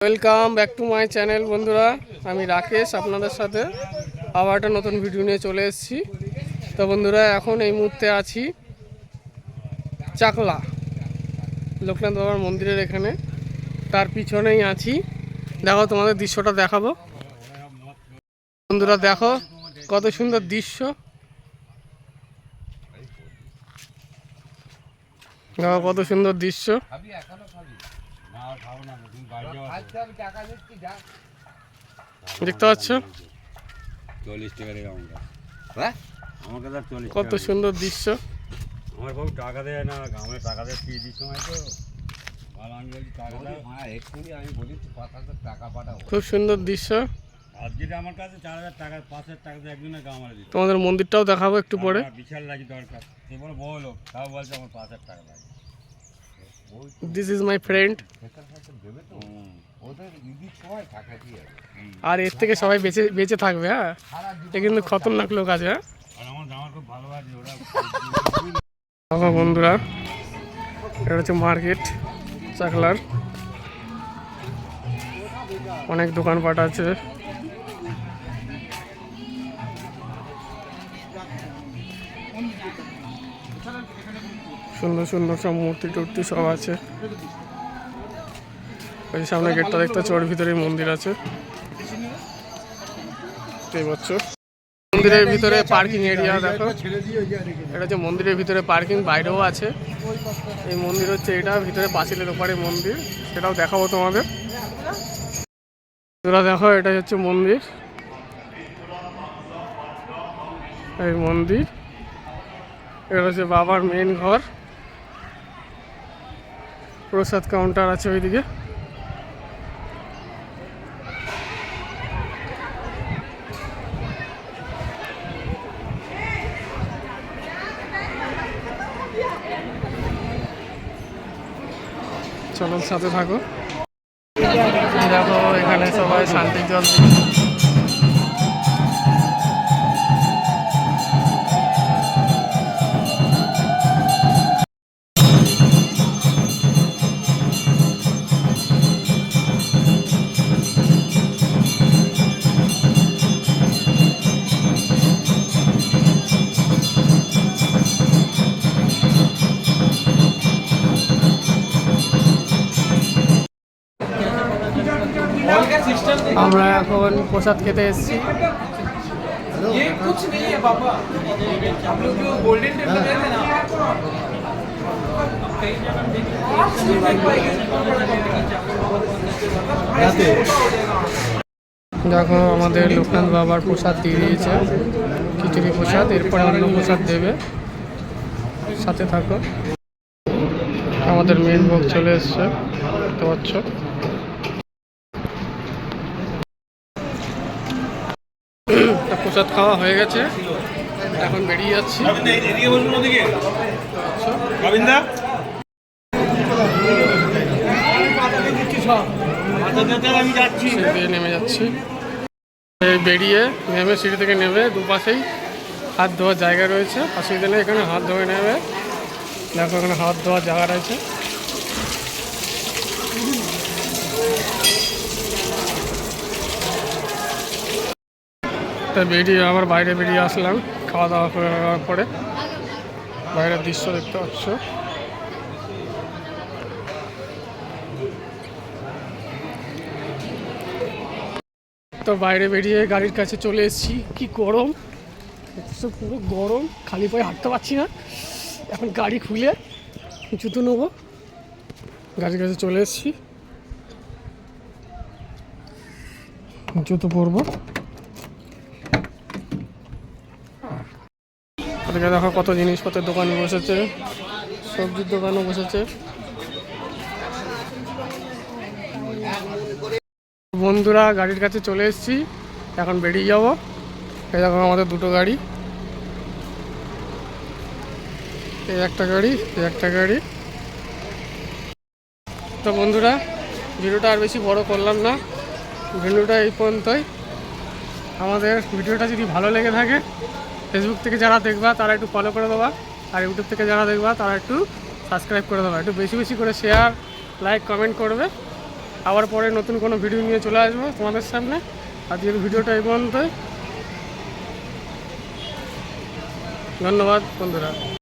Welcome back to my channel বন্ধুরা, আমি রাকেশ আপনাদের সাথে আবার একটা নতুন ভিডিও নিয়ে চলে এসেছি। তো বন্ধুরা, এখন এই মুহূর্তে আছি চাকলা লোকনাথ বাবার মন্দিরের এখানে, তার পিছনেই আছি। দেখো, তোমাদের দৃশ্যটা দেখাবো। বন্ধুরা দেখো কত সুন্দর দৃশ্য, দেখো কত সুন্দর দৃশ্য। দেখতে পাচ্ছ কত সুন্দর দৃশ্য। আমার বাবু টাকা দেয় না, আমার টাকা দেয় কি দিচ্ছ তো খুব সুন্দর দৃশ্য। আজকে আমার কাছে 4,000 টাকা 5,000 টাকা দিয়ে একজনের গাঁ মারা দিচ্ছে। তোমাদের মন্দিরটাও দেখাবো একটু পরে। বিশাল লাগি দরকার, সে বড় বড় লোক, তাও বলছে আমার 5,000 টাকা লাগে। This is my friend. আর এর থেকে সবাই বেঁচে বেঁচে থাকবে। হ্যাঁ, এ কিন্তু খতরনাক লোক আছে। হ্যাঁ, আর আমার জামার খুব ভালো আছে ওরা। বন্ধুরা, এটা হচ্ছে মার্কেট চাকলার, অনেক দোকানপাট আছে। সুন্দর সুন্দর সব মূর্তি টূর্তি সব আছে। ওই সামনে গেটটা দেখতে পাচ্ছি, ওর ভিতরে মন্দির আছে। এই বছর মন্দিরের ভিতরে পার্কিং এরিয়া দেখো, এটা হচ্ছে মন্দিরের ভিতরে পার্কিং, বাইরেও আছে। এই মন্দির হচ্ছে এটা, ভিতরে পাঁচিলের ওপারে মন্দির, সেটাও দেখাবো তোমাদের। তোরা দেখো, এটাই হচ্ছে মন্দির। এই মন্দির, এটা হচ্ছে বাবার মেন ঘর। প্রসাদ কাউন্টার আছে ওইদিকে। চলো সাথে থাকো। দেখো এখানে সবাই শান্তির জল আমরা এখন প্রসাদ খেতে এসেছি। দেখো আমাদের লোকনাথ বাবার প্রসাদ দিয়ে দিয়েছে, খিচুড়ি প্রসাদ। এরপরে অন্য প্রসাদ দেবে, সাথে থাকো। আমাদের মেন ভোগ চলে এসছে, দেখতে পাচ্ছ। প্রসাদ খাওয়া হয়ে গেছে, এখন বেরিয়ে যাচ্ছি। নেমে যাচ্ছি, বেরিয়ে নেমে সিঁড়ি থেকে নেমে দুপাশেই হাত ধোয়ার জায়গা রয়েছে। অসুবিধা নেই, এখানে হাত ধোয়ে নেবে। দেখো এখানে হাত ধোয়ার জায়গা রয়েছে। তো বেরিয়ে আবার বাইরে বেরিয়ে আসলাম খাওয়া দাওয়া করার পরে। বাইরের দৃশ্য দেখতে পাচ্ছ। তো বাইরে বেরিয়ে গাড়ির কাছে চলে এসেছি। কি গরম, পুরো গরম, খালি পায়ে হাঁটতে পারছি না। এখন গাড়ি খুলে জুতো নেবো, গাড়ির কাছে চলে এসেছি, জুতো পরবো। ওদিকে দেখো কত জিনিসপত্রের দোকান বসেছে, সবজির দোকানও বসেছে। বন্ধুরা, গাড়ির কাছে চলে এসেছি, এখন বেরিয়ে যাব। এই দেখো আমাদের দুটো গাড়ি, এই একটা গাড়ি, এই একটা গাড়ি। তো বন্ধুরা, ভিডিওটা আর বেশি বড় করলাম না, ভিডিওটা এই পর্যন্তই। আমাদের ভিডিওটা যদি ভালো লেগে থাকে, ফেসবুক থেকে যারা দেখবা তারা একটু ফলো করে দেবা, আর ইউটিউব থেকে যারা দেখবা তারা একটু সাবস্ক্রাইব করে দেবা। একটু বেশি বেশি করে শেয়ার, লাইক, কমেন্ট করবে। আবার পরে নতুন কোনো ভিডিও নিয়ে চলে আসবো তোমাদের সামনে। আজকের ভিডিওটা এই পর্যন্তই। ধন্যবাদ বন্ধুরা।